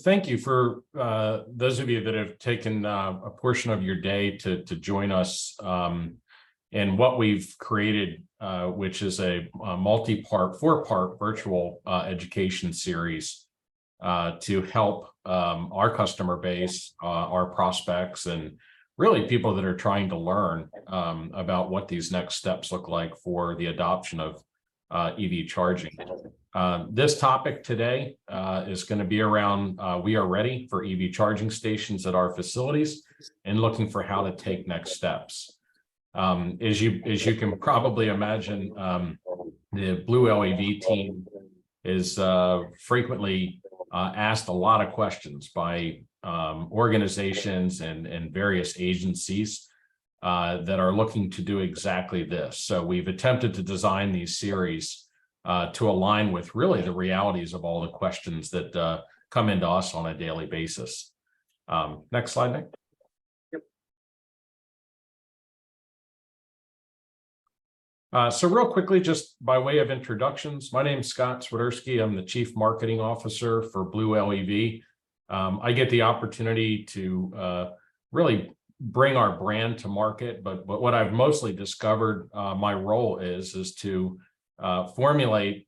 thank you for those of you that have taken a portion of your day to join us in what we've created, which is a multi-part, four-part virtual education series to help our customer base, our prospects, and really people that are trying to learn about what these next steps look like for the adoption of EV charging. This topic today is going to be around we are ready for EV charging stations at our facilities and looking for how to take next steps. As you can probably imagine, the Blue LEV team is frequently asked a lot of questions by organizations and various agencies that are looking to do exactly this. So we've attempted to design these series to align with really the realities of all the questions that come into us on a daily basis. Next slide, Nick. So real quickly, just by way of introductions, my name is Scott Swiderski. I'm the Chief Marketing Officer for Blue LEV. I get the opportunity to really bring our brand to market, but what I've mostly discovered my role is to formulate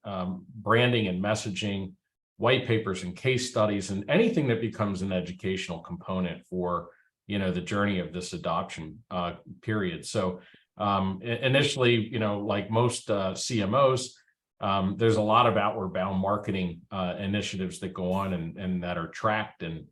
branding and messaging, white papers and case studies, and anything that becomes an educational component for the journey of this adoption period. So initially, like most CMOs, there's a lot of outward bound marketing initiatives that go on and that are tracked and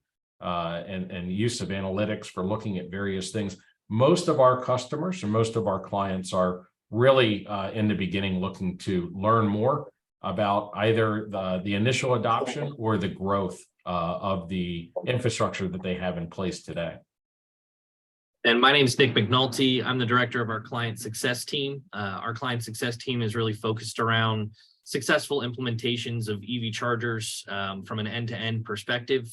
use of analytics for looking at various things. Most of our customers and most of our clients are really in the beginning looking to learn more about either the initial adoption or the growth of the infrastructure that they have in place today. And my name is Nick McNulty. I'm the director of our client success team. Our client success team is really focused around successful implementations of EV chargers from an end-to-end perspective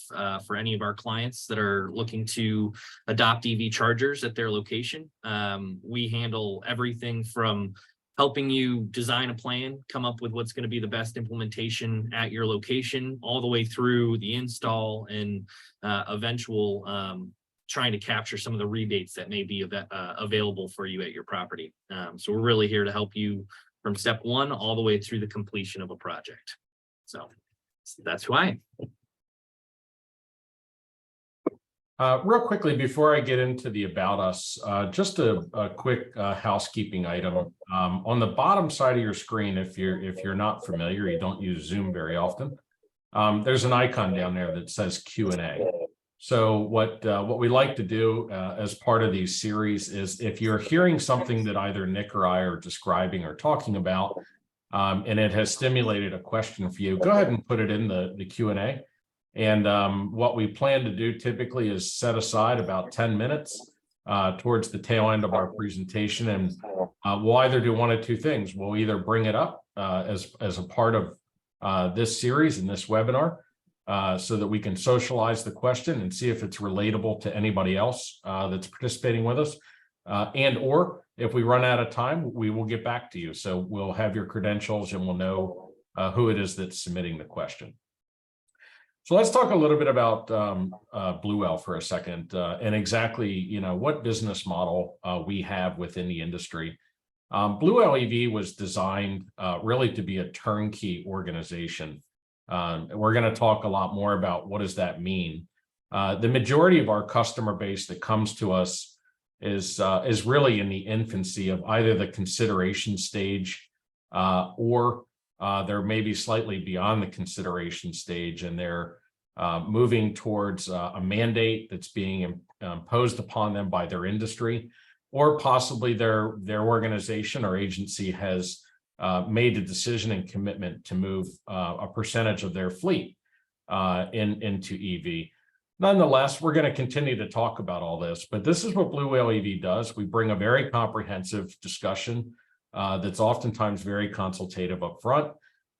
for any of our clients that are looking to adopt EV chargers at their location. We handle everything from helping you design a plan, come up with what's going to be the best implementation at your location, all the way through the install and eventual trying to capture some of the rebates that may be available for you at your property. So we're really here to help you from step one all the way through the completion of a project. So that's who I am. Real quickly, before I get into the about us, just a quick housekeeping item. On the bottom side of your screen, if you're not familiar, you don't use Zoom very often, there's an icon down there that says Q&A. So what we like to do as part of these series is if you're hearing something that either Nick or I are describing or talking about, and it has stimulated a question for you, go ahead and put it in the Q&A. And what we plan to do typically is set aside about 10 minutes towards the tail end of our presentation. And we'll either do one of two things. We'll either bring it up as a part of this series and this webinar, so that we can socialize the question and see if it's relatable to anybody else that's participating with us. And or if we run out of time, we will get back to you. So we'll have your credentials and we'll know who it is that's submitting the question. So let's talk a little bit about Blue L for a second and exactly what business model we have within the industry. Blue LEV was designed really to be a turnkey organization. We're going to talk a lot more about what does that mean. The majority of our customer base that comes to us is really in the infancy of either the consideration stage or they're maybe slightly beyond the consideration stage, and they're moving towards a mandate that's being imposed upon them by their industry, or possibly their organization or agency has made a decision and commitment to move a percentage of their fleet into EV. Nonetheless, we're going to continue to talk about all this, but this is what Blue LEV does. We bring a very comprehensive discussion that's oftentimes very consultative up front.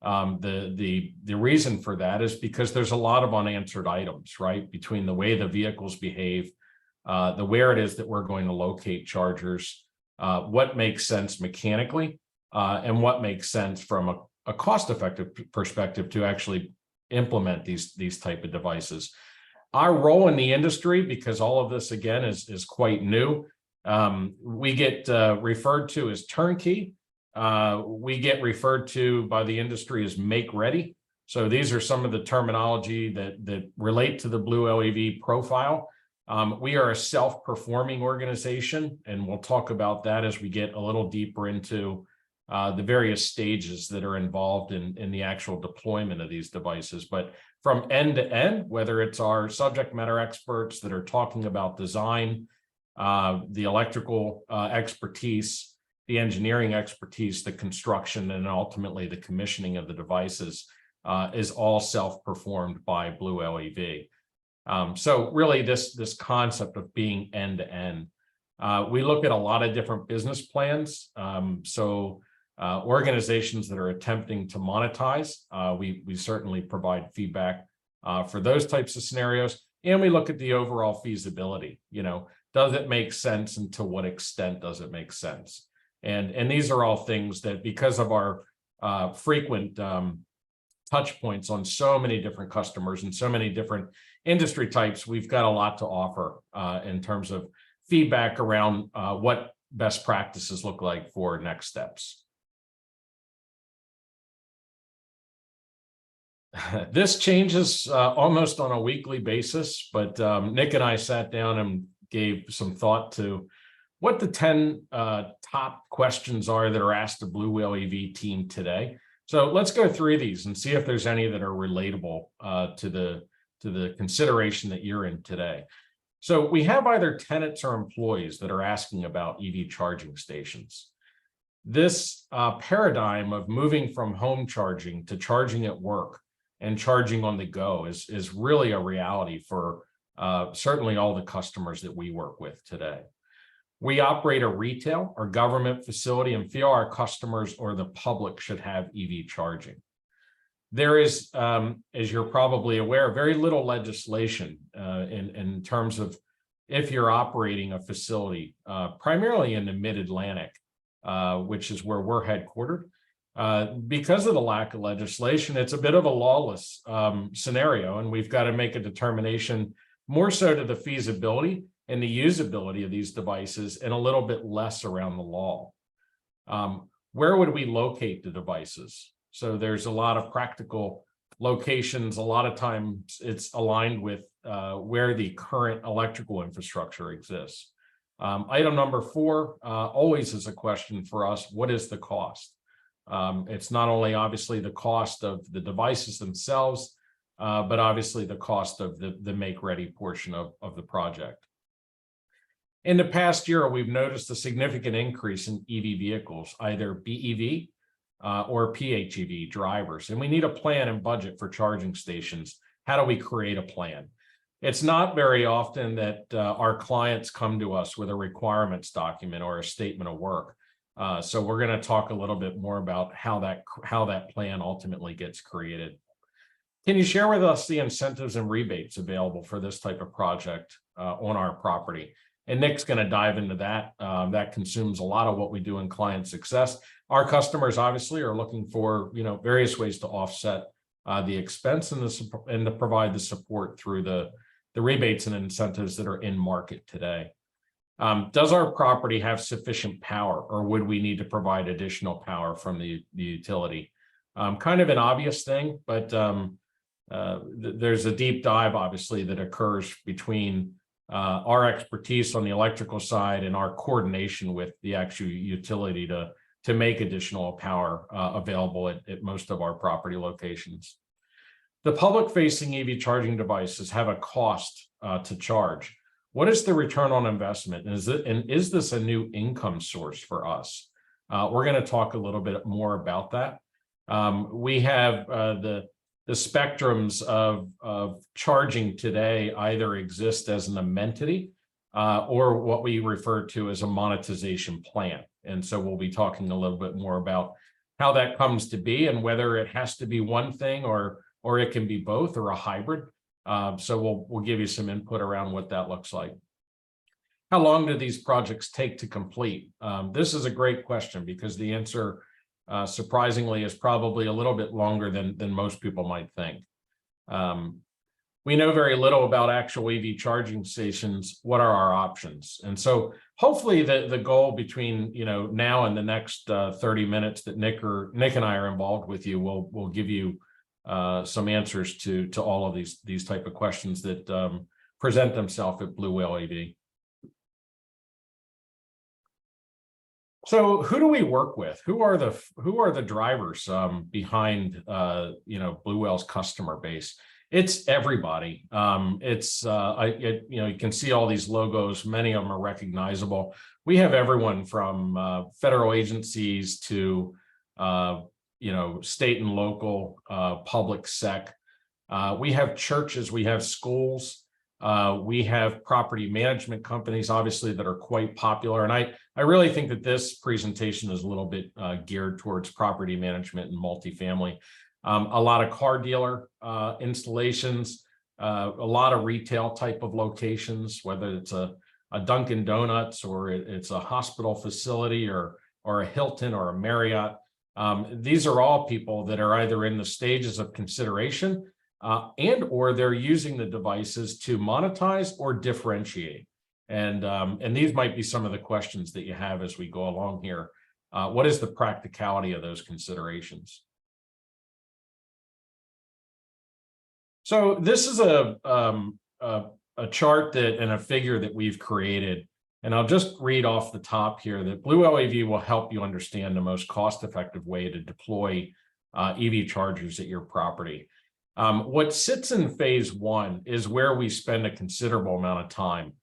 The reason for that is because there's a lot of unanswered items, right? Between the way the vehicles behave, where it is that we're going to locate chargers, what makes sense mechanically, and what makes sense from a cost-effective perspective to actually implement these type of devices. Our role in the industry, because all of this again is quite new, we get referred to as turnkey. We get referred to by the industry as make ready. So these are some of the terminology that relate to the Blue LEV profile. We are a self-performing organization, and we'll talk about that as we get a little deeper into the various stages that are involved in the actual deployment of these devices. But from end to end, whether it's our subject matter experts that are talking about design, the electrical expertise, the engineering expertise, the construction, and ultimately the commissioning of the devices is all self-performed by Blue LEV. So really this concept of being end to end, we look at a lot of different business plans. Organizations that are attempting to monetize, we certainly provide feedback for those types of scenarios, and we look at the overall feasibility. Does it make sense, and to what extent does it make sense? And these are all things that, because of our frequent touch points on so many different customers and so many different industry types, we've got a lot to offer in terms of feedback around what best practices look like for next steps. This changes almost on a weekly basis, but Nick and I sat down and gave some thought to what the 10 top questions are that are asked the Blue LEV team today. So let's go through these and see if there's any that are relatable to the consideration that you're in today. So we have either tenants or employees that are asking about EV charging stations. This paradigm of moving from home charging to charging at work and charging on the go is really a reality for certainly all the customers that we work with today. We operate a retail or government facility and feel our customers or the public should have EV charging. There is, as you're probably aware, very little legislation in terms of if you're operating a facility, primarily in the Mid-Atlantic, which is where we're headquartered. Because of the lack of legislation, it's a bit of a lawless scenario, and we've got to make a determination more so to the feasibility and the usability of these devices, and a little bit less around the law. Where would we locate the devices? So there's a lot of practical locations. A lot of times it's aligned with where the current electrical infrastructure exists. Item number 4 always is a question for us: what is the cost? It's not only obviously the cost of the devices themselves, but obviously the cost of the make-ready portion of the project. In the past year, we've noticed a significant increase in EV vehicles, either BEV or PHEV drivers, and we need a plan and budget for charging stations. How do we create a plan? It's not very often that our clients come to us with a requirements document or a statement of work. So we're going to talk a little bit more about how that plan ultimately gets created. Can you share with us the incentives and rebates available for this type of project on our property? And Nick's going to dive into that. That consumes a lot of what we do in client success. Our customers obviously are looking for various ways to offset the expense and to provide the support through the rebates and incentives that are in market today. Does our property have sufficient power, or would we need to provide additional power from the utility? Kind of an obvious thing, but there's a deep dive obviously that occurs between our expertise on the electrical side and our coordination with the actual utility to make additional power available at most of our property locations. The public-facing EV charging devices have a cost to charge. What is the return on investment? And is this a new income source for us? We're going to talk a little bit more about that. We have the spectrums of charging today either exist as an amenity or what we refer to as a monetization plan. And so we'll be talking a little bit more about how that comes to be and whether it has to be one thing or it can be both or a hybrid. So we'll give you some input around what that looks like. How long do these projects take to complete? This is a great question because the answer surprisingly is probably a little bit longer than most people might think. we know very little about actual EV charging stations. What are our options? And so hopefully the goal between now and the next 30 minutes that Nick and I are involved with you will give you some answers to all of these type of questions that present themselves at Blue Whale EV. So who do we work with? Who are the drivers behind Blue Whale's customer base? It's everybody. You can see all these logos. Many of them are recognizable. We have everyone from federal agencies to state and local public sec. We have churches, we have schools, we have property management companies, obviously, that are quite popular. And I really think that this presentation is a little bit geared towards property management and multifamily. A lot of car dealer installations, a lot of retail type of locations, whether it's a Dunkin' Donuts or it's a hospital facility or a Hilton or a Marriott. These are all people that are either in the stages of consideration and or they're using the devices to monetize or differentiate. And these might be some of the questions that you have as we go along here. What is the practicality of those considerations? So this is a chart and a figure that we've created, and I'll just read off the top here that Blue Whale EV will help you understand the most cost-effective way to deploy EV chargers at your property. What sits in phase one is where we spend a considerable amount of time.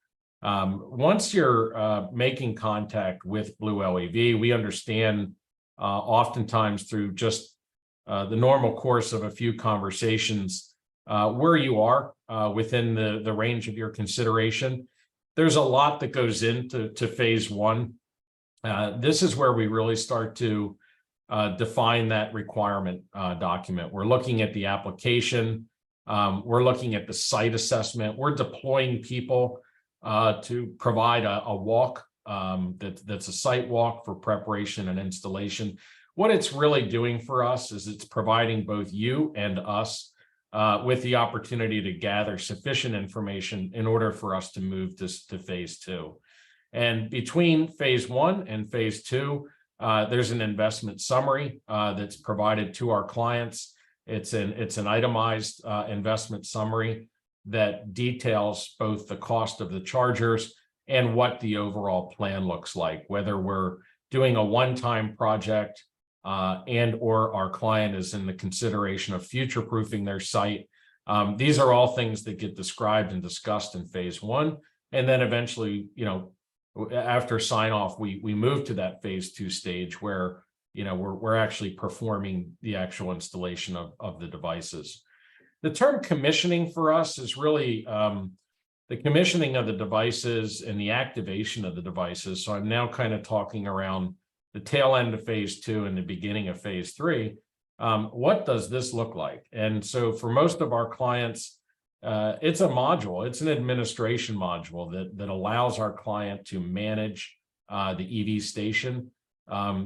Once you're making contact with Blue Whale EV, we understand oftentimes through just the normal course of a few conversations where you are within the range of your consideration. There's a lot that goes into phase one. This is where we really start to define that requirement document. We're looking at the application. We're looking at the site assessment. We're deploying people to provide a walk that's a site walk for preparation and installation. What it's really doing for us is it's providing both you and us with the opportunity to gather sufficient information in order for us to move this to phase two. And between phase one and phase two, there's an investment summary that's provided to our clients. It's an itemized investment summary that details both the cost of the chargers and what the overall plan looks like, whether we're doing a one-time project and or our client is in the consideration of future-proofing their site. These are all things that get described and discussed in phase one. And then eventually, after sign off, we move to that phase two stage where, we're actually performing the actual installation of the devices. The term commissioning for us is really the commissioning of the devices and the activation of the devices. So I'm now kind of talking around the tail end of phase two and the beginning of phase three. What does this look like? And so for most of our clients, it's a module. It's an administration module that allows our client to manage the EV station.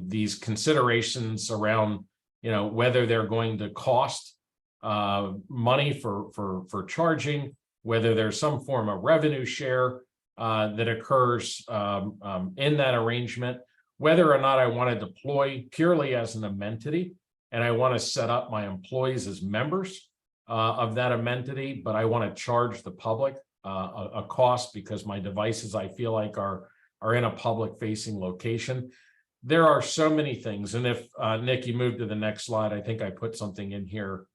These considerations around, whether they're going to cost money for charging, whether there's some form of revenue share that occurs in that arrangement, whether or not I want to deploy purely as an amenity, and I want to set up my employees as members of that amenity, but I want to charge the public a cost because my devices I feel like are in a public-facing location. There are so many things, and if Nick, you move to the next slide, I think I put something in here.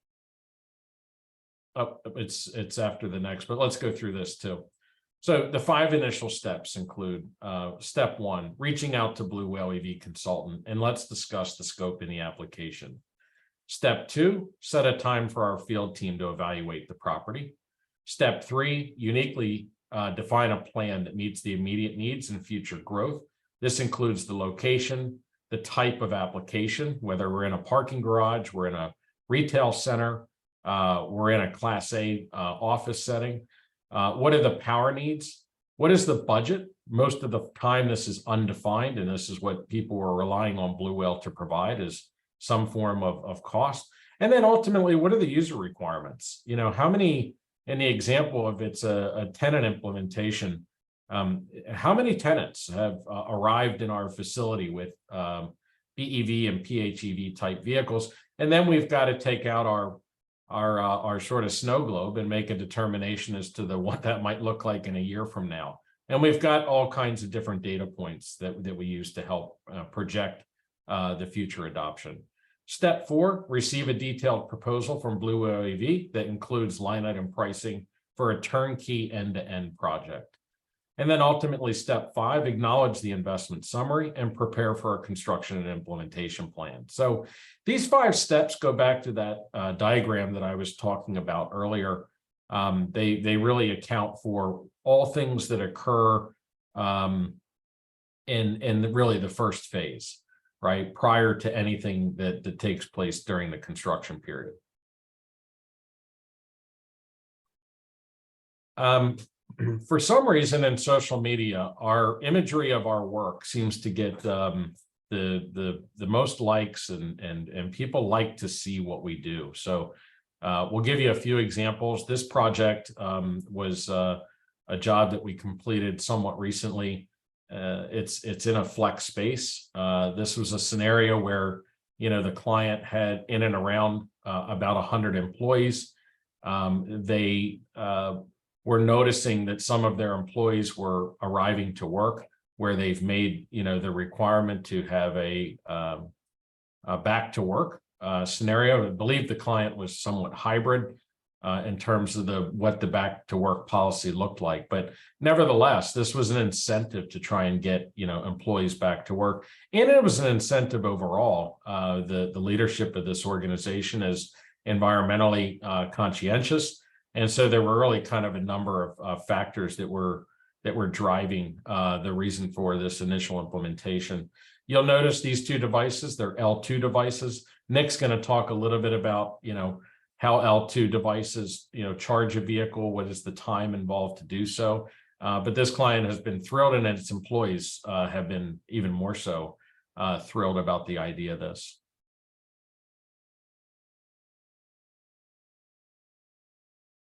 Oh, it's after the next, but let's go through this too. So the 5 initial steps include step 1, reaching out to Blue Whale EV consultant, and let's discuss the scope in the application. Step 2, set a time for our field team to evaluate the property. Step 3, uniquely define a plan that meets the immediate needs and future growth. This includes the location, the type of application, whether we're in a parking garage, we're in a retail center, we're in a Class A office setting. What are the power needs? What is the budget? Most of the time, this is undefined, and this is what people are relying on Blue Whale to provide is some form of cost. And then ultimately, what are the user requirements? You know, how many, in the example of it's a tenant implementation, how many tenants have arrived in our facility with BEV and PHEV type vehicles? And then we've got to take out our sort of snow globe and make a determination as to what that might look like in a year from now. And we've got all kinds of different data points that we use to help project the future adoption. Step 4, receive a detailed proposal from Blue UAV that includes line item pricing for a turnkey end-to-end project. And then ultimately, step 5, acknowledge the investment summary and prepare for a construction and implementation plan. So these 5 steps go back to that diagram that I was talking about earlier. They really account for all things that occur in really the first phase, right, prior to anything that takes place during the construction period. For some reason in social media, our imagery of our work seems to get the most likes, and people like to see what we do. So we'll give you a few examples. This project was a job that we completed somewhat recently. It's in a flex space. This was a scenario where, you know, the client had in and around about 100 employees. They were noticing that some of their employees were arriving to work where they've made, you know, the requirement to have a back to work scenario. I believe the client was somewhat hybrid in terms of what the back to work policy looked like. But nevertheless, this was an incentive to try and get, you know, employees back to work. And it was an incentive overall. The leadership of this organization is environmentally conscientious. And so there were really kind of a number of factors that were driving the reason for this initial implementation. You'll notice these 2 devices, they're L2 devices. Nick's going to talk a little bit about, you know, how L2 devices, you know, charge a vehicle, what is the time involved to do so. But this client has been thrilled, and its employees have been even more so thrilled about the idea of this.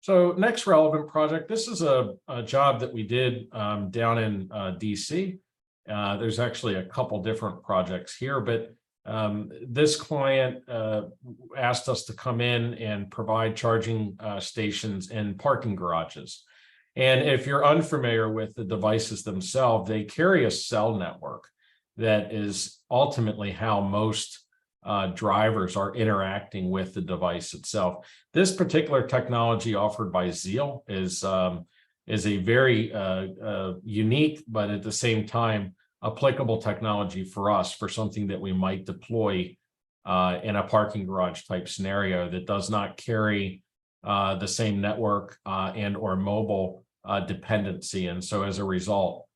So next relevant project, this is a job that we did down in DC. There's actually a couple different projects here, but this client asked us to come in and provide charging stations in parking garages. And if you're unfamiliar with the devices themselves, they carry a cell network that is ultimately how most drivers are interacting with the device itself. This particular technology offered by Zeal is a very unique, but at the same time, applicable technology for us for something that we might deploy in a parking garage type scenario that does not carry the same network and or mobile dependency. And so as a result,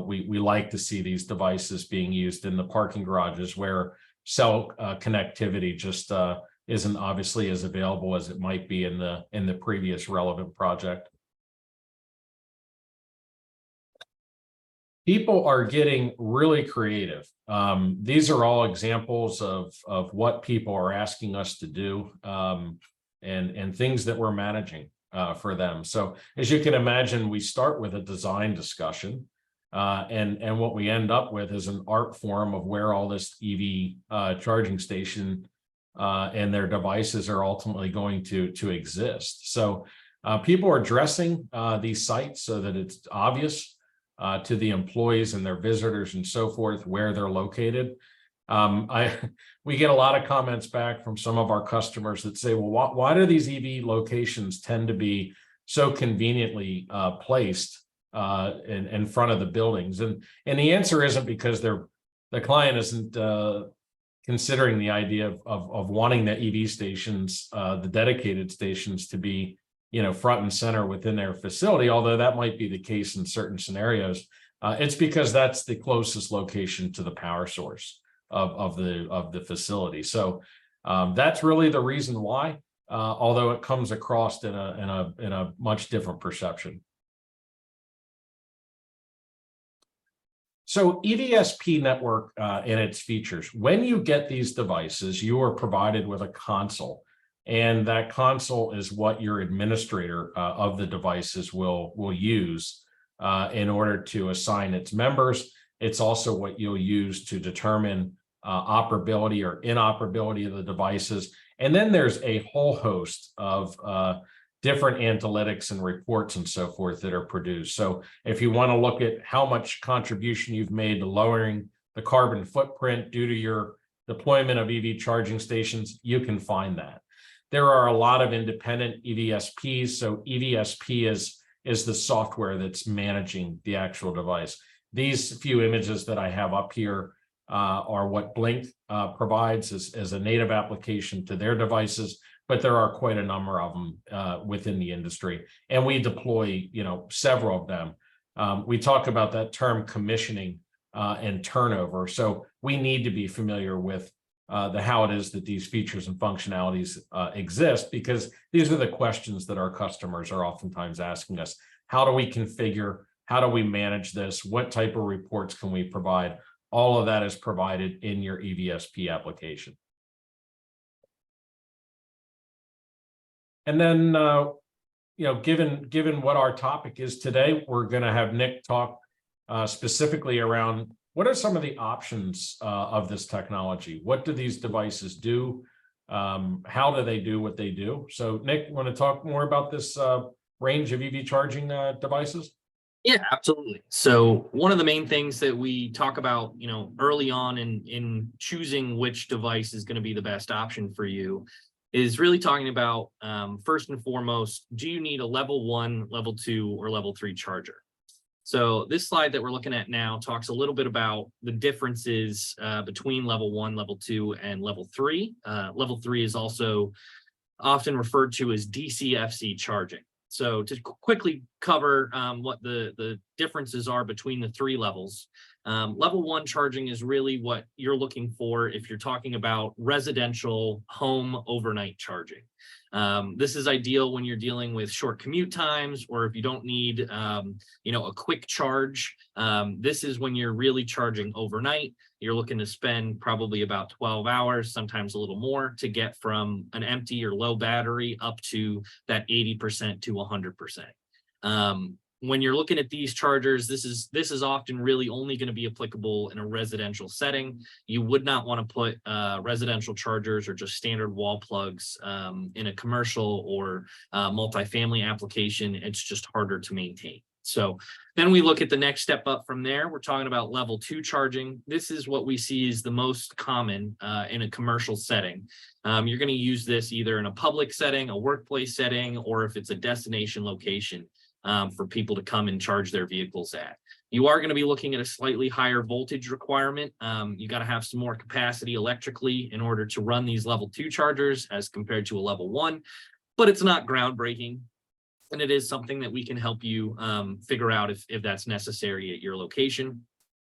we like to see these devices being used in the parking garages where cell connectivity just isn't obviously as available as it might be in the previous relevant project. People are getting really creative. These are all examples of what people are asking us to do and things that we're managing for them. So as you can imagine, we start with a design discussion. And what we end up with is an art form of where all this EV charging station and their devices are ultimately going to exist. So people are dressing these sites so that it's obvious to the employees and their visitors and so forth where they're located. We get a lot of comments back from some of our customers that say, well, why do these EV locations tend to be so conveniently placed in front of the buildings? And the answer isn't because the client isn't considering the idea of wanting the EV stations, the dedicated stations, to be, you know, front and center within their facility, although that might be the case in certain scenarios. It's because that's the closest location to the power source of the facility. So that's really the reason why, although it comes across in a much different perception. So EVSP network and its features, when you get these devices, you are provided with a console. And that console is what your administrator of the devices will use in order to assign its members. It's also what you'll use to determine operability or inoperability of the devices. And then there's a whole host of different analytics and reports and so forth that are produced. So if you want to look at how much contribution you've made to lowering the carbon footprint due to your deployment of EV charging stations, you can find that. There are a lot of independent EVSPs. So EVSP is the software that's managing the actual device. These few images that I have up here are what Blink provides as a native application to their devices, but there are quite a number of them within the industry, and we deploy, several of them. We talk about that term commissioning and turnover, so we need to be familiar with how it is that these features and functionalities exist, because these are the questions that our customers are oftentimes asking us. How do we configure? How do we manage this? What type of reports can we provide? All of that is provided in your EVSP application. And then, given what our topic is today, we're going to have Nick talk specifically around what are some of the options of this technology? What do these devices do? How do they do what they do? So, Nick, want to talk more about this range of EV charging devices? Yeah, absolutely. So one of the main things that we talk about, early on in choosing which device is going to be the best option for you is really talking about, first and foremost, do you need a level 1, level 2, or level 3 charger? So this slide that we're looking at now talks a little bit about the differences between level 1, level 2, and level 3. Level 3 is also often referred to as DCFC charging. So to quickly cover what the differences are between the 3 levels, level 1 charging is really what you're looking for if you're talking about residential home overnight charging. This is ideal when you're dealing with short commute times, or if you don't need, a quick charge. This is when you're really charging overnight. You're looking to spend probably about 12 hours, sometimes a little more, to get from an empty or low battery up to that 80% to 100%. When you're looking at these chargers, this is often really only going to be applicable in a residential setting. You would not want to put residential chargers or just standard wall plugs in a commercial or multifamily application. It's just harder to maintain. So then we look at the next step up from there. We're talking about level 2 charging. This is what we see is the most common in a commercial setting. You're going to use this either in a public setting, a workplace setting, or if it's a destination location for people to come and charge their vehicles at. You are going to be looking at a slightly higher voltage requirement. You got to have some more capacity electrically in order to run these level 2 chargers as compared to a level 1, but it's not groundbreaking. And it is something that we can help you figure out if that's necessary at your location.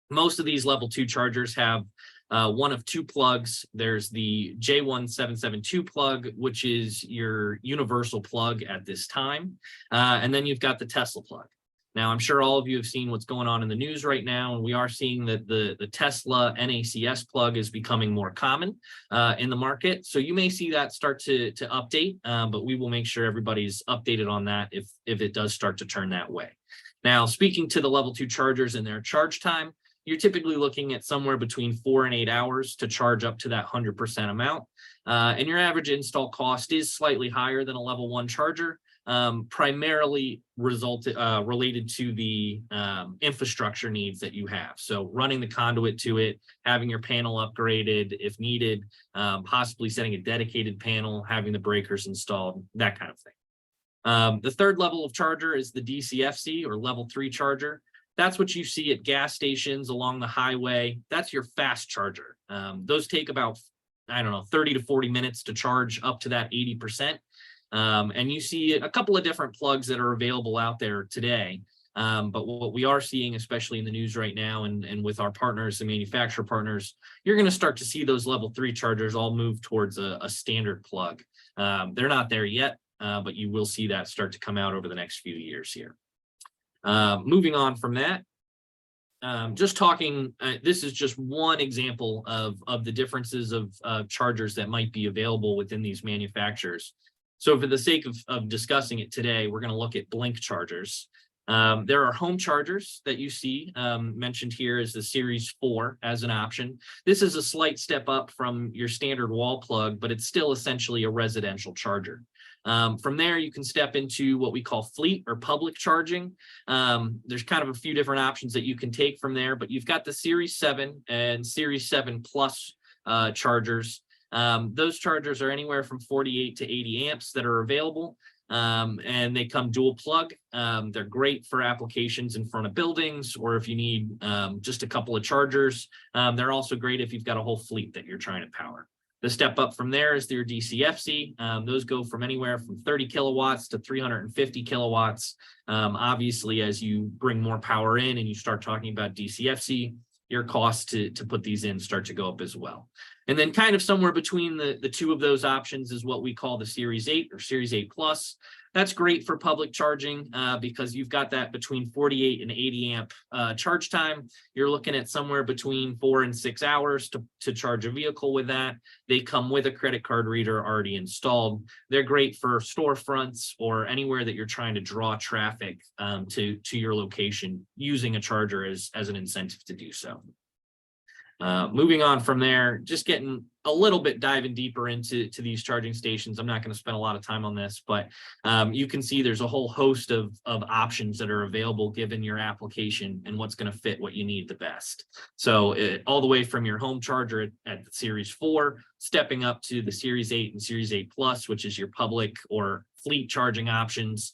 Most of these level 2 chargers have one of 2 plugs. There's the J1772 plug, which is your universal plug at this time. And then you've got the Tesla plug. Now, I'm sure all of you have seen what's going on in the news right now, and we are seeing that the Tesla NACS plug is becoming more common in the market. So you may see that start to update, but we will make sure everybody's updated on that if it does start to turn that way. Now, speaking to the level 2 chargers and their charge time, you're typically looking at somewhere between 4 and 8 hours to charge up to that 100% amount. And your average install cost is slightly higher than a level 1 charger, primarily related to the infrastructure needs that you have. So running the conduit to it, having your panel upgraded if needed, possibly setting a dedicated panel, having the breakers installed, that kind of thing. The third level of charger is the DCFC or level 3 charger. That's what you see at gas stations along the highway. That's your fast charger. Those take about, 30 to 40 minutes to charge up to that 80%. And you see a couple of different plugs that are available out there today. But what we are seeing, especially in the news right now and with our partners and manufacturer partners, you're going to start to see those level 3 chargers all move towards a standard plug. They're not there yet, but you will see that start to come out over the next few years here. Moving on from that, just talking, this is just one example of the differences of chargers that might be available within these manufacturers. So for the sake of discussing it today, we're going to look at Blink chargers. There are home chargers that you see mentioned here as the Series 4 as an option. This is a slight step up from your standard wall plug, but it's still essentially a residential charger. From there, you can step into what we call fleet or public charging. There's kind of a few different options that you can take from there, but you've got the Series 7 and Series 7 Plus chargers. Those chargers are anywhere from 48 to 80 amps that are available. And they come dual plug. They're great for applications in front of buildings, or if you need just a couple of chargers. They're also great if you've got a whole fleet that you're trying to power. The step up from there is their DCFC. Those go from anywhere from 30 kilowatts to 350 kilowatts. Obviously, as you bring more power in and you start talking about DCFC, your costs to put these in start to go up as well. And then kind of somewhere between the two of those options is what we call the Series 8 or Series 8 Plus. That's great for public charging because you've got that between 48 and 80 amp charge time. You're looking at somewhere between 4 and 6 hours to charge a vehicle with that. They come with a credit card reader already installed. They're great for storefronts or anywhere that you're trying to draw traffic to your location using a charger as an incentive to do so. Moving on from there, just getting a little bit diving deeper into these charging stations. I'm not going to spend a lot of time on this, but you can see there's a whole host of options that are available given your application and what's going to fit what you need the best. So all the way from your home charger at the Series 4, stepping up to the Series 8 and Series 8 Plus, which is your public or fleet charging options.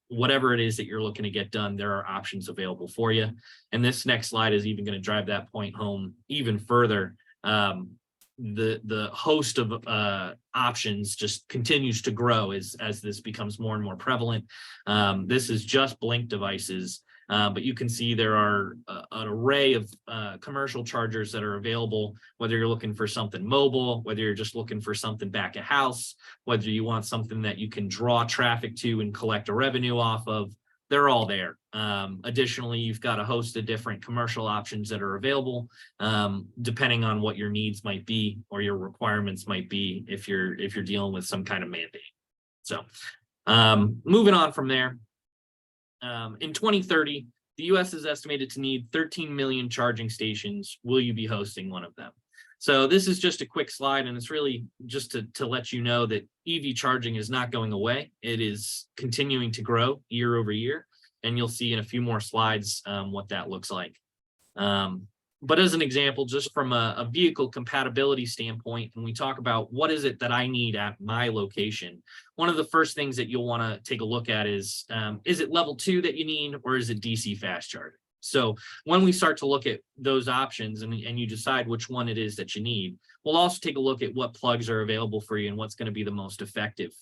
Whatever it is that you're looking to get done, there are options available for you. And this next slide is even going to drive that point home even further. The host of options just continues to grow as this becomes more and more prevalent. This is just Blink devices, but you can see there are an array of commercial chargers that are available, whether you're looking for something mobile, whether you're just looking for something back at house, whether you want something that you can draw traffic to and collect a revenue off of. They're all there. Additionally, you've got a host of different commercial options that are available, depending on what your needs might be or your requirements might be if you're dealing with some kind of mandate. So moving on from there, in 2030, the US is estimated to need 13 million charging stations. Will you be hosting one of them? So this is just a quick slide, and it's really just to let you know that EV charging is not going away. It is continuing to grow year over year, and you'll see in a few more slides what that looks like. But as an example, just from a vehicle compatibility standpoint, when we talk about what is it that I need at my location, one of the first things that you'll want to take a look at is it level 2 that you need, or is it DC fast charging? So when we start to look at those options and you decide which one it is that you need, we'll also take a look at what plugs are available for you and what's going to be the most effective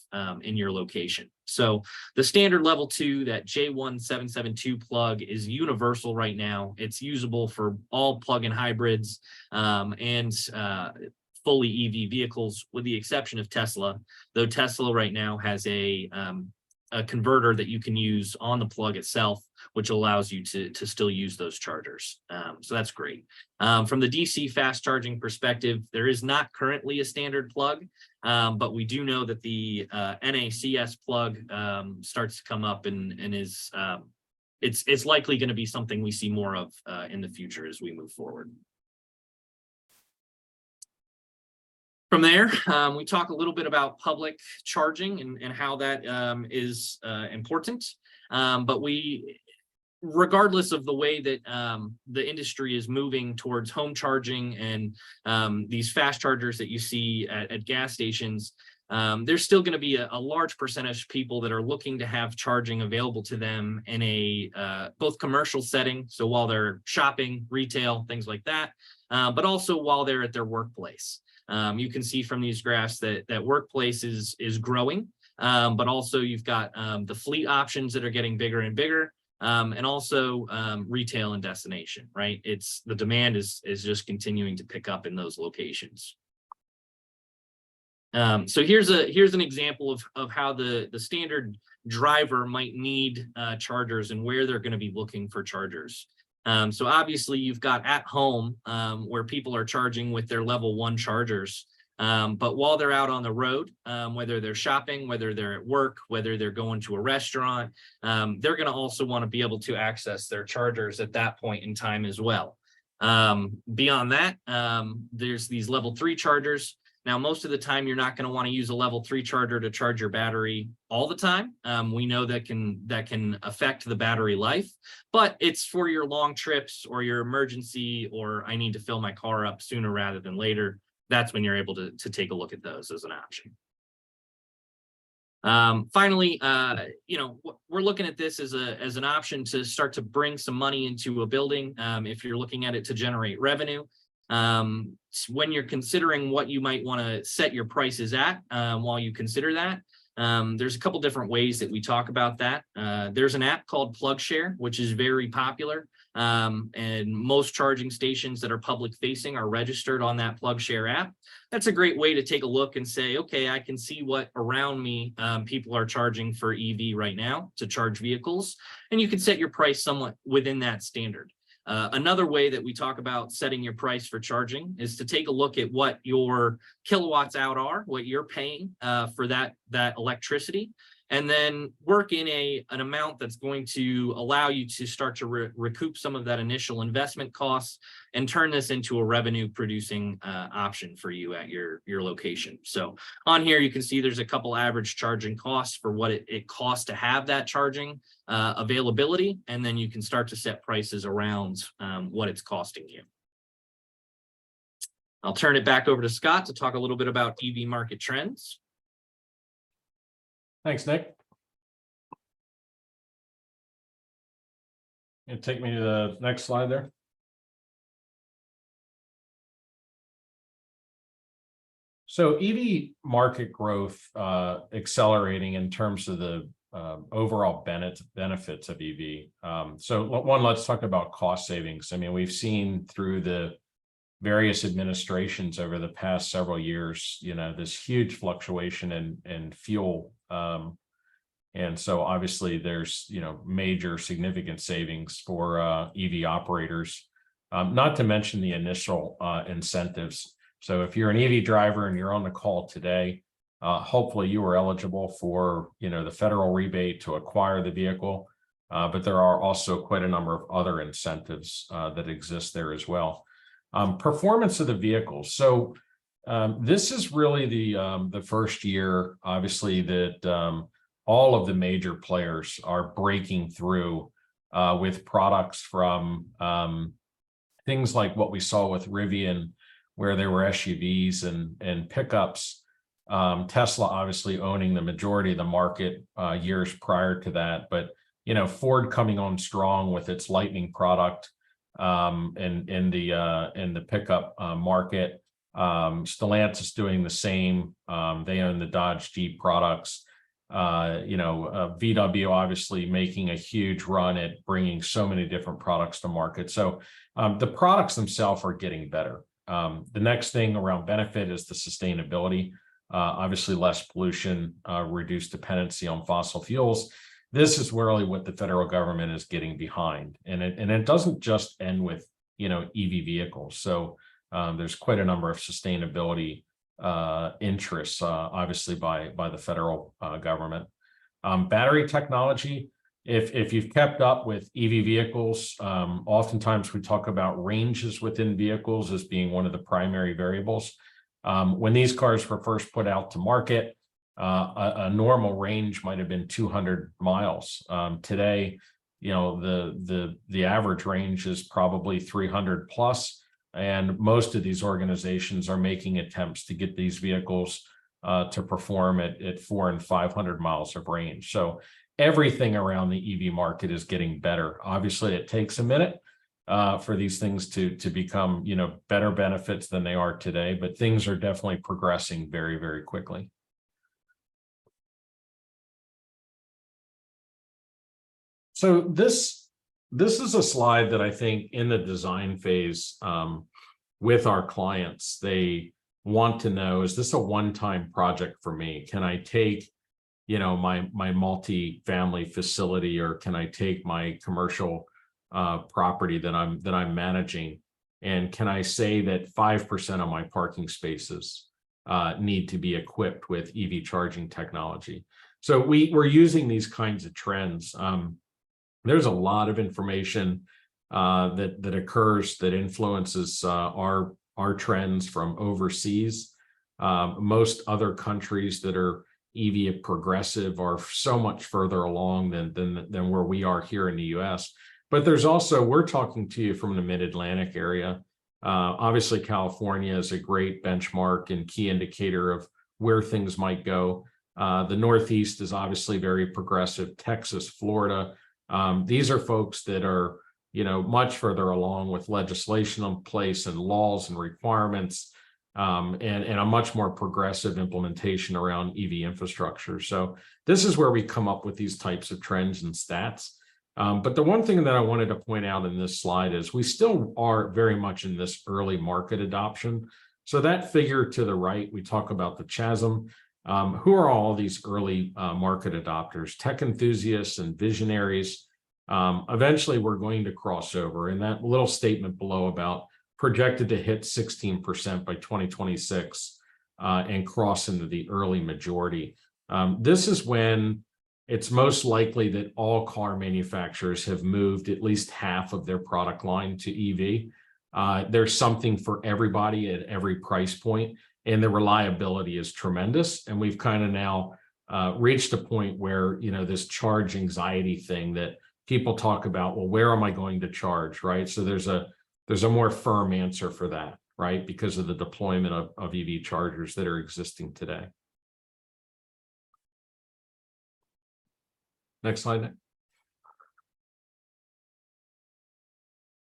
in your location. So the standard level 2, that J1772 plug, is universal right now. It's usable for all plug-in hybrids and fully EV vehicles, with the exception of Tesla, though Tesla right now has a converter that you can use on the plug itself, which allows you to still use those chargers. So that's great. From the DC fast charging perspective, there is not currently a standard plug, but we do know that the NACS plug starts to come up and is it's likely going to be something we see more of in the future as we move forward. From there, we talk a little bit about public charging and how that is important. But regardless of the way that the industry is moving towards home charging and these fast chargers that you see at gas stations, there's still going to be a large percentage of people that are looking to have charging available to them in a both commercial setting, so while they're shopping, retail, things like that, but also while they're at their workplace. You can see from these graphs that workplace is growing, but also you've got the fleet options that are getting bigger and bigger, and also retail and destination, right? The demand is just continuing to pick up in those locations. So here's an example of how the standard driver might need chargers and where they're going to be looking for chargers. So obviously you've got at home where people are charging with their level 1 chargers. But while they're out on the road, whether they're shopping, whether they're at work, whether they're going to a restaurant, they're going to also want to be able to access their chargers at that point in time as well. Beyond that, there's these level 3 chargers. Now, most of the time, you're not going to want to use a level 3 charger to charge your battery all the time. We know that can affect the battery life, but it's for your long trips or your emergency, or I need to fill my car up sooner rather than later. That's when you're able to take a look at those as an option. Finally, we're looking at this as an option to start to bring some money into a building. If you're looking at it to generate revenue, when you're considering what you might want to set your prices at, while you consider that, there's a couple different ways that we talk about that. There's an app called PlugShare, which is very popular. And most charging stations that are public facing are registered on that PlugShare app. That's a great way to take a look and say, okay, I can see what around me people are charging for EV right now to charge vehicles, and you can set your price somewhat within that standard. Another way that we talk about setting your price for charging is to take a look at what your kilowatts out are, what you're paying for that electricity, and then work in an amount that's going to allow you to start to recoup some of that initial investment costs and turn this into a revenue producing option for you at your location. So on here, you can see there's a couple average charging costs for what it costs to have that charging availability, and then you can start to set prices around what it's costing you. I'll turn it back over to Scott to talk a little bit about EV market trends. Thanks, Nick. And take me to the next slide there. So EV market growth accelerating in terms of the overall benefits of EV. So one, let's talk about cost savings. I mean, we've seen through the various administrations over the past several years, this huge fluctuation in fuel. And so obviously there's, major significant savings for EV operators, not to mention the initial incentives. So if you're an EV driver and you're on the call today, hopefully you are eligible for, the federal rebate to acquire the vehicle. But there are also quite a number of other incentives that exist there as well. Performance of the vehicles. So this is really the first year, obviously, that all of the major players are breaking through with products from things like what we saw with Rivian, where there were SUVs and pickups. Tesla obviously owning the majority of the market years prior to that, but Ford coming on strong with its Lightning product in the pickup market. Stellantis doing the same. They own the Dodge Jeep products. VW obviously making a huge run at bringing so many different products to market. So the products themselves are getting better. The next thing around benefit is the sustainability. Obviously less pollution, reduced dependency on fossil fuels. This is really what the federal government is getting behind. And it doesn't just end with, EV vehicles. So there's quite a number of sustainability interests, obviously by the federal government. Battery technology, if you've kept up with EV vehicles, oftentimes we talk about ranges within vehicles as being one of the primary variables. When these cars were first put out to market, a normal range might have been 200 miles. Today, the average range is probably 300 plus. And most of these organizations are making attempts to get these vehicles to perform at 400 and 500 miles of range. So everything around the EV market is getting better. Obviously, it takes a minute for these things to become, better benefits than they are today, but things are definitely progressing very, very quickly. So this is a slide that I think in the design phase with our clients, they want to know, is this a one-time project for me? Can I take, my multi-family facility, or can I take my commercial property that I'm managing? And can I say that 5% of my parking spaces need to be equipped with EV charging technology? So we're using these kinds of trends. There's a lot of information that occurs that influences our trends from overseas. Most other countries that are EV progressive are so much further along than where we are here in the US. But there's also, we're talking to you from the Mid-Atlantic area. Obviously, California is a great benchmark and key indicator of where things might go. The Northeast is obviously very progressive. Texas, Florida. These are folks that are, much further along with legislation in place and laws and requirements, and a much more progressive implementation around EV infrastructure. So this is where we come up with these types of trends and stats. But the one thing that I wanted to point out in this slide is we still are very much in this early market adoption. So that figure to the right, we talk about the chasm. Who are all these early market adopters? Tech enthusiasts and visionaries. Eventually, we're going to cross over. And that little statement below about projected to hit 16% by 2026 and cross into the early majority. This is when it's most likely that all car manufacturers have moved at least half of their product line to EV. There's something for everybody at every price point, and the reliability is tremendous. And we've kind of now reached a point where, this charge anxiety thing that people talk about, well, where am I going to charge, right? So there's a more firm answer for that, right? Because of the deployment of EV chargers that are existing today. Next slide, Nick.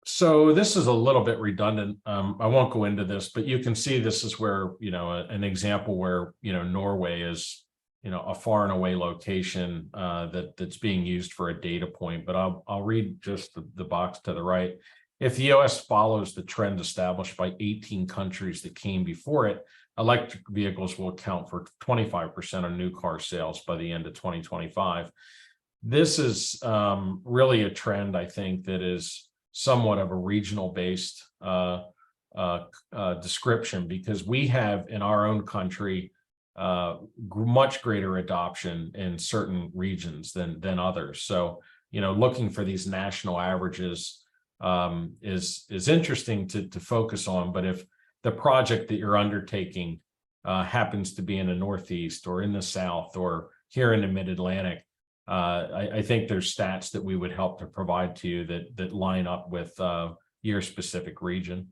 So this is a little bit redundant. I won't go into this, but you can see this is where, an example where, Norway is, a far and away location that's being used for a data point. But I'll read just the box to the right. If the US follows the trend established by 18 countries that came before it, electric vehicles will account for 25% of new car sales by the end of 2025. This is really a trend, I think, that is somewhat of a regional based description, because we have in our own country much greater adoption in certain regions than others. So, looking for these national averages is interesting to focus on. But if the project that you're undertaking happens to be in the Northeast or in the South or here in the Mid-Atlantic, I think there's stats that we would help to provide to you that line up with your specific region.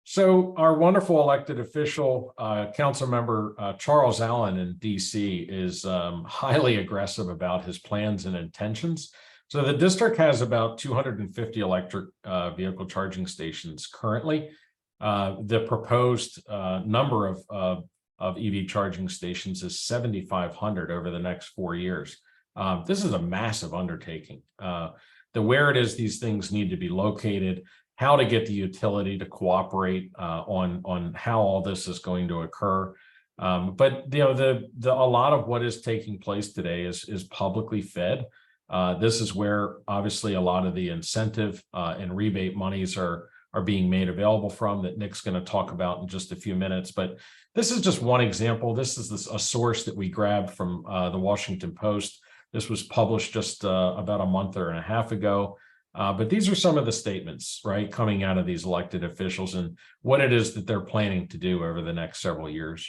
So our wonderful elected official, council member Charles Allen in DC is highly aggressive about his plans and intentions. So the district has about 250 electric vehicle charging stations currently. The proposed number of EV charging stations is 7,500 over the next 4 years. This is a massive undertaking. Where it is these things need to be located, how to get the utility to cooperate on how all this is going to occur. But a lot of what is taking place today is publicly fed. This is where obviously a lot of the incentive and rebate monies are being made available from, that Nick's going to talk about in just a few minutes. But this is just one example. This is a source that we grabbed from the Washington Post. This was published just about a month or and a half ago. But these are some of the statements, right, coming out of these elected officials and what it is that they're planning to do over the next several years.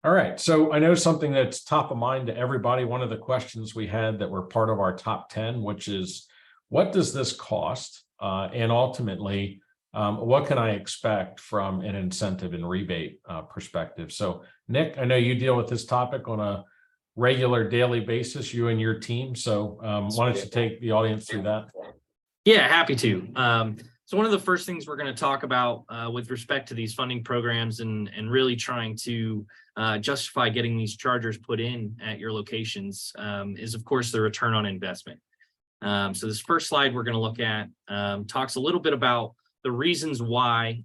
All right, so I know something that's top of mind to everybody. One of the questions we had that were part of our top 10, which is, what does this cost? And ultimately, what can I expect from an incentive and rebate perspective? So, Nick, I know you deal with this topic on a regular daily basis, you and your team. So why don't you take the audience through that? Yeah, happy to. So one of the first things we're going to talk about with respect to these funding programs and really trying to justify getting these chargers put in at your locations is, of course, the return on investment. So this first slide we're going to look at talks a little bit about the reasons why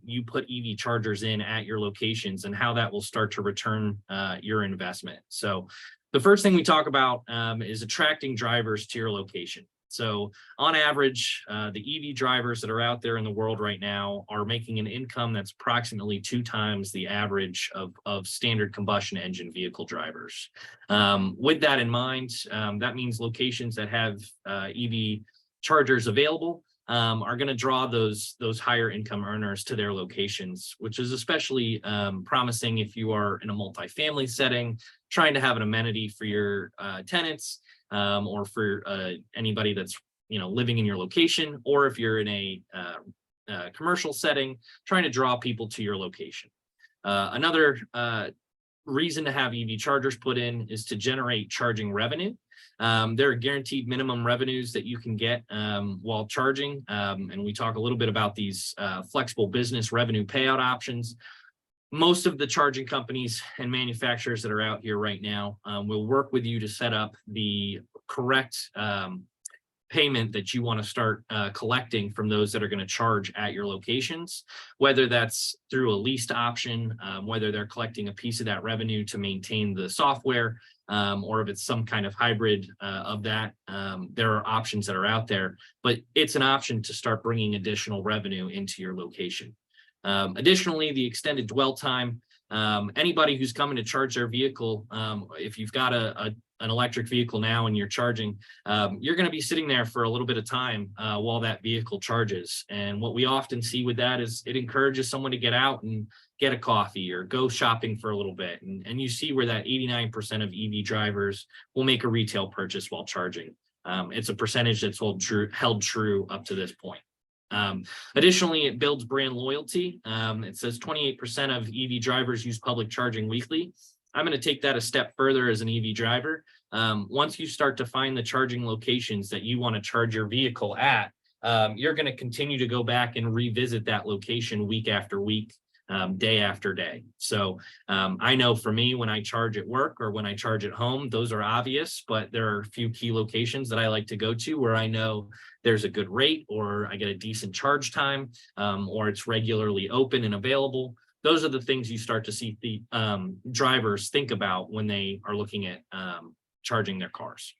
you put EV chargers in at your locations and how that will start to return your investment. So the first thing we talk about is attracting drivers to your location. So on average, the EV drivers that are out there in the world right now are making an income that's approximately 2 times the average of standard combustion engine vehicle drivers. With that in mind, that means locations that have EV chargers available are going to draw those higher income earners to their locations, which is especially promising if you are in a multifamily setting, trying to have an amenity for your tenants, or for anybody that's living in your location, or if you're in a commercial setting, trying to draw people to your location. Another reason to have EV chargers put in is to generate charging revenue. There are guaranteed minimum revenues that you can get while charging, and we talk a little bit about these flexible business revenue payout options. Most of the charging companies and manufacturers that are out here right now will work with you to set up the correct payment that you want to start collecting from those that are going to charge at your locations, whether that's through a leased option, whether they're collecting a piece of that revenue to maintain the software, or if it's some kind of hybrid of that. There are options that are out there, but it's an option to start bringing additional revenue into your location. Additionally, the extended dwell time. Anybody who's coming to charge their vehicle, if you've got an electric vehicle now and you're charging, you're going to be sitting there for a little bit of time while that vehicle charges. And what we often see with that is it encourages someone to get out and get a coffee or go shopping for a little bit. And you see where that 89% of EV drivers will make a retail purchase while charging. It's a percentage that's held true up to this point. Additionally, it builds brand loyalty. It says 28% of EV drivers use public charging weekly. I'm going to take that a step further as an EV driver. Once you start to find the charging locations that you want to charge your vehicle at, you're going to continue to go back and revisit that location week after week, day after day. So I know for me, when I charge at work or when I charge at home, those are obvious, but there are a few key locations that I like to go to where I know there's a good rate, or I get a decent charge time, or it's regularly open and available. Those are the things you start to see the drivers think about when they are looking at charging their cars.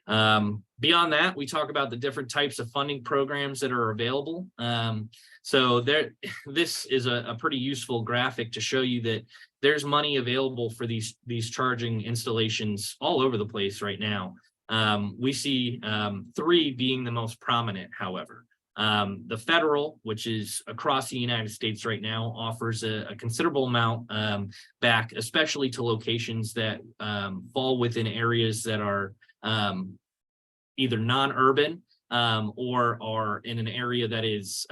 Beyond that, we talk about the different types of funding programs that are available. So this is a pretty useful graphic to show you that there's money available for these charging installations all over the place right now. We see 3 being the most prominent, however. The federal, which is across the United States right now, offers a considerable amount back, especially to locations that fall within areas that are either non-urban or are in an area that is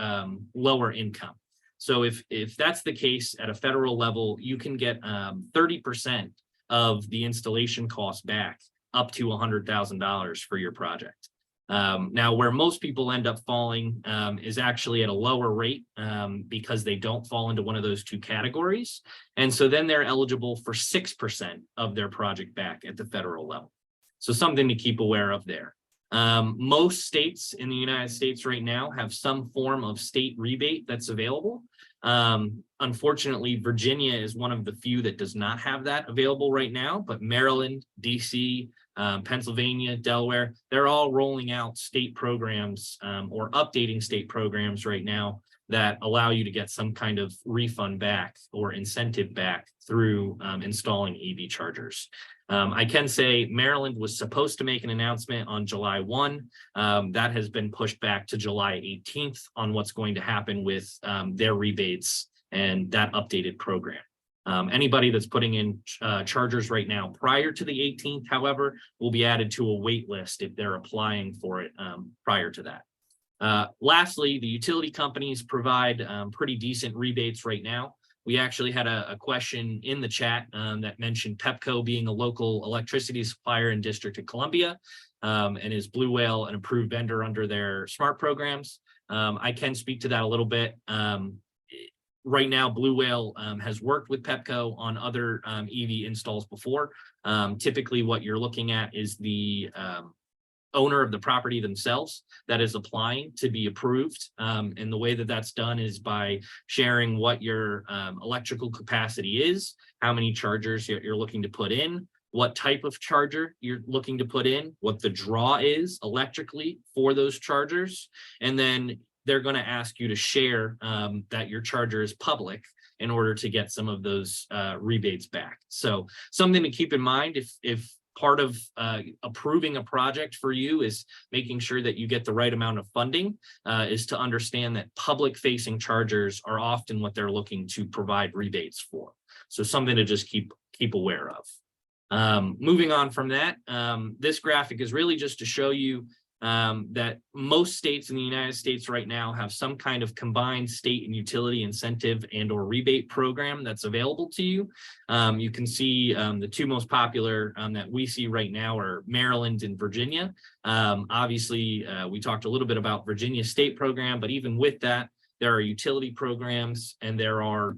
lower income. So if that's the case at a federal level, you can get 30% of the installation cost back, up to $100,000 for your project. Now, where most people end up falling is actually at a lower rate because they don't fall into one of those 2 categories. And so then they're eligible for 6% of their project back at the federal level. So something to keep aware of there. Most states in the United States right now have some form of state rebate that's available. Unfortunately, Virginia is one of the few that does not have that available right now, but Maryland, DC, Pennsylvania, Delaware, they're all rolling out state programs or updating state programs right now that allow you to get some kind of refund back or incentive back through installing EV chargers. I can say Maryland was supposed to make an announcement on July 1. That has been pushed back to July 18th on what's going to happen with their rebates and that updated program. Anybody that's putting in chargers right now prior to the 18th, however, will be added to a wait list if they're applying for it prior to that. Lastly, the utility companies provide pretty decent rebates right now. We actually had a question in the chat that mentioned Pepco being a local electricity supplier in District of Columbia and is Blue Whale an approved vendor under their SMART programs. I can speak to that a little bit. Right now, Blue Whale has worked with Pepco on other EV installs before. Typically, what you're looking at is the owner of the property themselves that is applying to be approved. And the way that that's done is by sharing what your electrical capacity is, how many chargers you're looking to put in, what type of charger you're looking to put in, what the draw is electrically for those chargers, and then they're going to ask you to share that your charger is public in order to get some of those rebates back. So something to keep in mind if part of approving a project for you is making sure that you get the right amount of funding, is to understand that public facing chargers are often what they're looking to provide rebates for. So something to just keep aware of. Moving on from that, this graphic is really just to show you that most states in the United States right now have some kind of combined state and utility incentive and or rebate program that's available to you. You can see the two most popular that we see right now are Maryland and Virginia. Obviously, we talked a little bit about Virginia state program, but even with that, there are utility programs and there are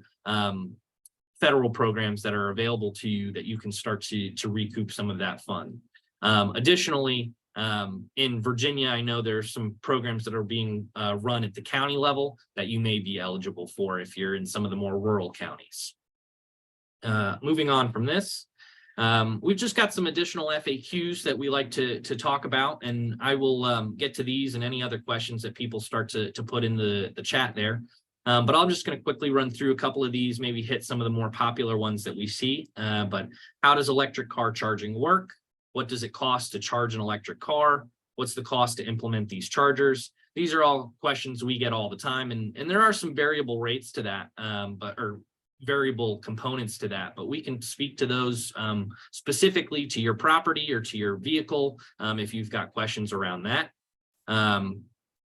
federal programs that are available to you that you can start to recoup some of that fund. Additionally, in Virginia, I know there's some programs that are being run at the county level that you may be eligible for if you're in some of the more rural counties. Moving on from this, we've just got some additional FAQs that we like to talk about, and I will get to these and any other questions that people start to put in the chat there. But I'm just going to quickly run through a couple of these, maybe hit some of the more popular ones that we see. But how does electric car charging work? What does it cost to charge an electric car? What's the cost to implement these chargers? These are all questions we get all the time, and there are some variable rates to that, or variable components to that, but we can speak to those specifically to your property or to your vehicle if you've got questions around that.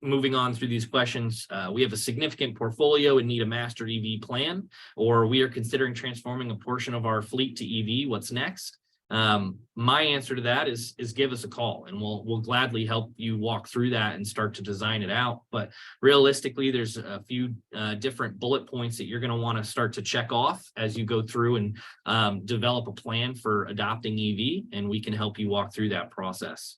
Moving on through these questions, we have a significant portfolio and need a master EV plan, or we are considering transforming a portion of our fleet to EV. What's next? My answer to that is give us a call and we'll gladly help you walk through that and start to design it out. But realistically, there's a few different bullet points that you're going to want to start to check off as you go through and develop a plan for adopting EV, and we can help you walk through that process.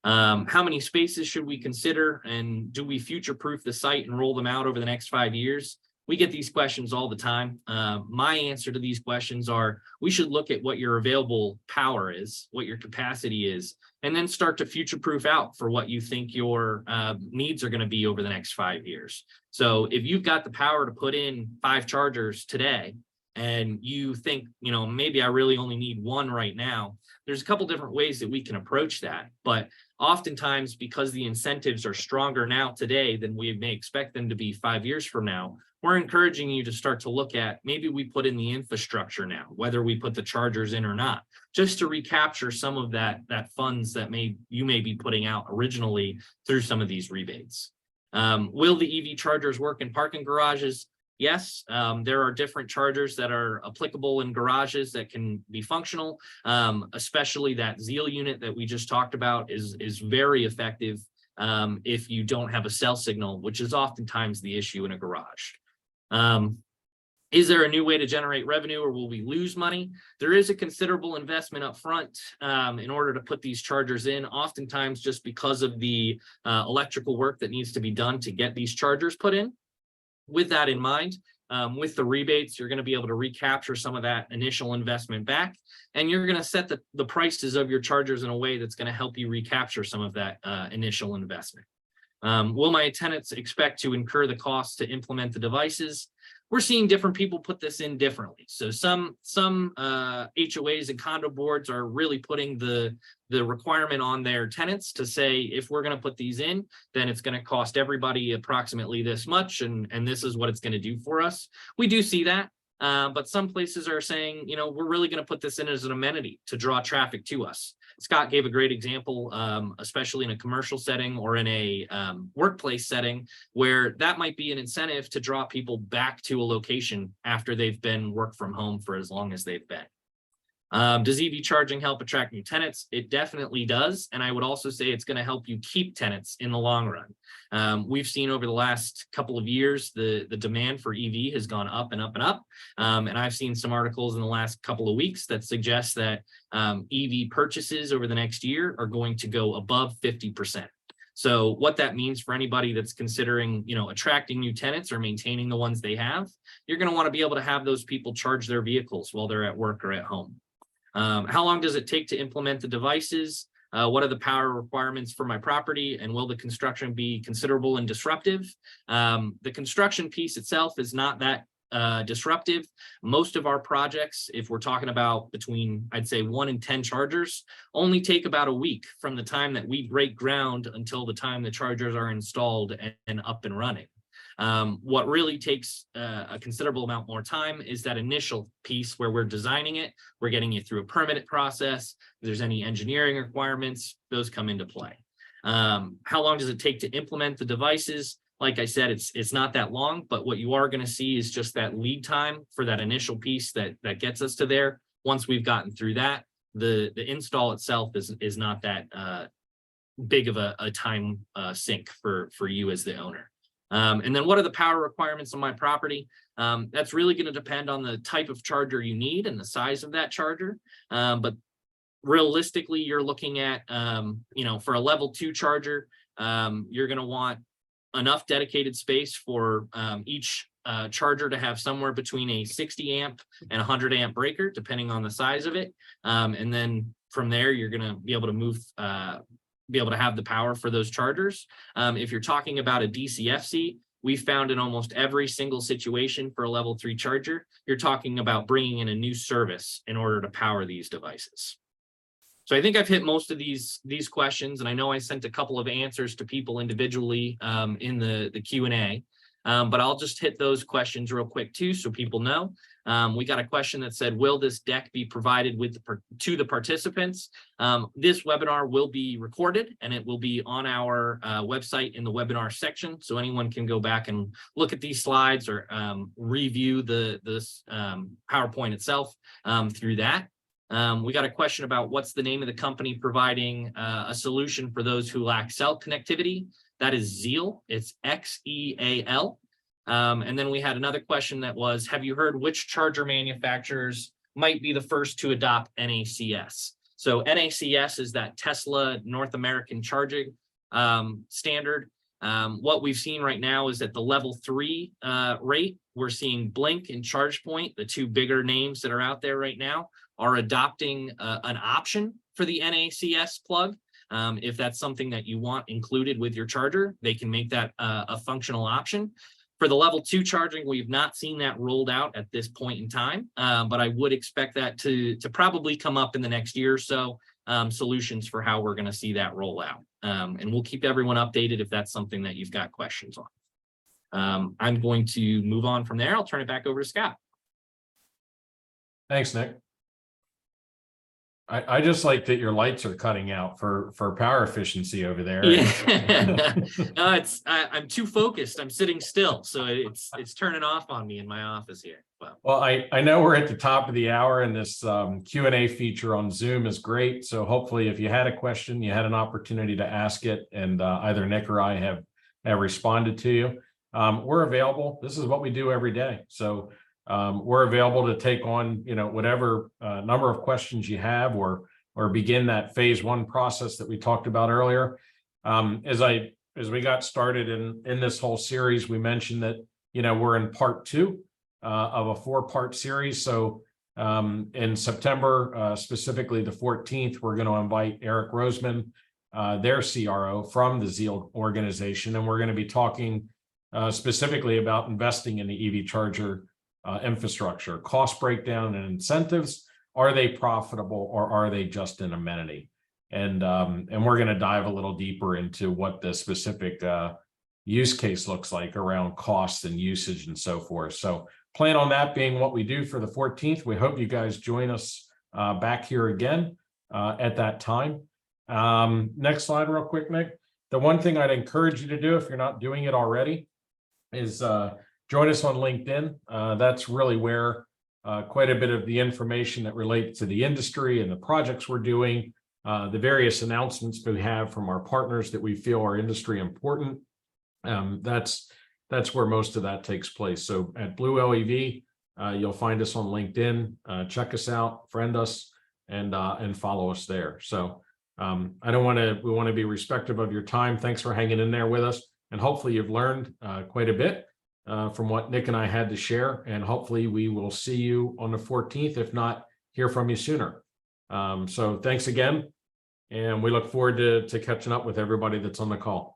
How many spaces should we consider, and do we future-proof the site and roll them out over the next 5 years? We get these questions all the time. My answer to these questions are, we should look at what your available power is, what your capacity is, and then start to future-proof out for what you think your needs are going to be over the next 5 years. So if you've got the power to put in 5 chargers today, and you think, maybe I really only need 1 right now, there's a couple different ways that we can approach that. But oftentimes, because the incentives are stronger now today than we may expect them to be 5 years from now, we're encouraging you to start to look at, maybe we put in the infrastructure now, whether we put the chargers in or not, just to recapture some of that funds that you may be putting out originally through some of these rebates. Will the EV chargers work in parking garages? Yes, there are different chargers that are applicable in garages that can be functional, especially that Zeal unit that we just talked about is very effective if you don't have a cell signal, which is oftentimes the issue in a garage. Is there a new way to generate revenue, or will we lose money? There is a considerable investment up front in order to put these chargers in, oftentimes just because of the electrical work that needs to be done to get these chargers put in. With that in mind, with the rebates, you're going to be able to recapture some of that initial investment back, and you're going to set the prices of your chargers in a way that's going to help you recapture some of that initial investment. Will my tenants expect to incur the costs to implement the devices? We're seeing different people put this in differently. So some HOAs and condo boards are really putting the requirement on their tenants to say, if we're going to put these in, then it's going to cost everybody approximately this much, and this is what it's going to do for us. We do see that, but some places are saying, we're really going to put this in as an amenity to draw traffic to us. Scott gave a great example, especially in a commercial setting or in a workplace setting, where that might be an incentive to draw people back to a location after they've been work from home for as long as they've been. Does EV charging help attract new tenants? It definitely does. And I would also say it's going to help you keep tenants in the long run. We've seen over the last couple of years, the demand for EV has gone up and up and up. And I've seen some articles in the last couple of weeks that suggest that EV purchases over the next year are going to go above 50%. So what that means for anybody that's considering, attracting new tenants or maintaining the ones they have, you're going to want to be able to have those people charge their vehicles while they're at work or at home. How long does it take to implement the devices? What are the power requirements for my property? And will the construction be considerable and disruptive? The construction piece itself is not that disruptive. Most of our projects, if we're talking about between, I'd say 1 and 10 chargers, only take about a week from the time that we break ground until the time the chargers are installed and up and running. What really takes a considerable amount more time is that initial piece where we're designing it, we're getting you through a permit process. If there's any engineering requirements, those come into play. How long does it take to implement the devices? Like I said, it's not that long, but what you are going to see is just that lead time for that initial piece that gets us to there. Once we've gotten through that, the install itself is not that big of a time sink for you as the owner. And then what are the power requirements on my property? That's really going to depend on the type of charger you need and the size of that charger. But realistically, you're looking at, for a level 2 charger, you're going to want enough dedicated space for each charger to have somewhere between a 60 amp and 100 amp breaker, depending on the size of it. And then from there, you're going to be able to move be able to have the power for those chargers. If you're talking about a DCFC, we found in almost every single situation for a level 3 charger, you're talking about bringing in a new service in order to power these devices. So I think I've hit most of these questions, and I know I sent a couple of answers to people individually in the Q&A, but I'll just hit those questions real quick too, so people know. We got a question that said, will this deck be provided to the participants? This webinar will be recorded and it will be on our website in the webinar section. So anyone can go back and look at these slides or review this PowerPoint itself through that. We got a question about what's the name of the company providing a solution for those who lack cell connectivity. That is Xeal. It's Xeal. And then we had another question that was, have you heard which charger manufacturers might be the first to adopt NACS? So NACS is that Tesla North American charging standard. What we've seen right now is at the level 3 rate, we're seeing Blink and ChargePoint, the two bigger names that are out there right now, are adopting an option for the NACS plug. If that's something that you want included with your charger, they can make that a functional option. For the level 2 charging, we've not seen that rolled out at this point in time, but I would expect that to probably come up in the next year or so, solutions for how we're going to see that roll out. And we'll keep everyone updated if that's something that you've got questions on. I'm going to move on from there. I'll turn it back over to Scott. Thanks, Nick. I just like that your lights are cutting out for power efficiency over there. Yeah. No, I'm too focused. I'm sitting still, so it's turning off on me in my office here. Well, I know we're at the top of the hour, and this Q&A feature on Zoom is great. So hopefully, if you had a question, you had an opportunity to ask it, and either Nick or I have responded to you. We're available. This is what we do every day. So we're available to take on, whatever number of questions you have, or begin that phase 1 process that we talked about earlier. As we got started in this whole series, we mentioned that, we're in part 2 of a 4-part series. So in September, specifically the 14th, we're going to invite Eric Roseman, their CRO from the Xeal organization, and we're going to be talking specifically about investing in the EV charger infrastructure, cost breakdown and incentives. Are they profitable, or are they just an amenity? And we're going to dive a little deeper into what the specific use case looks like around costs and usage and so forth. So plan on that being what we do for the 14th. We hope you guys join us back here again at that time. Next slide real quick, Nick. The one thing I'd encourage you to do, if you're not doing it already, is join us on LinkedIn. That's really where quite a bit of the information that relates to the industry and the projects we're doing, the various announcements we have from our partners that we feel are industry important. That's where most of that takes place. So at Blue LEV, you'll find us on LinkedIn. Check us out, friend us, and follow us there. So we want to be respectful of your time. Thanks for hanging in there with us. And hopefully you've learned quite a bit from what Nick and I had to share. And hopefully we will see you on the 14th, if not hear from you sooner. So thanks again. And we look forward to catching up with everybody that's on the call.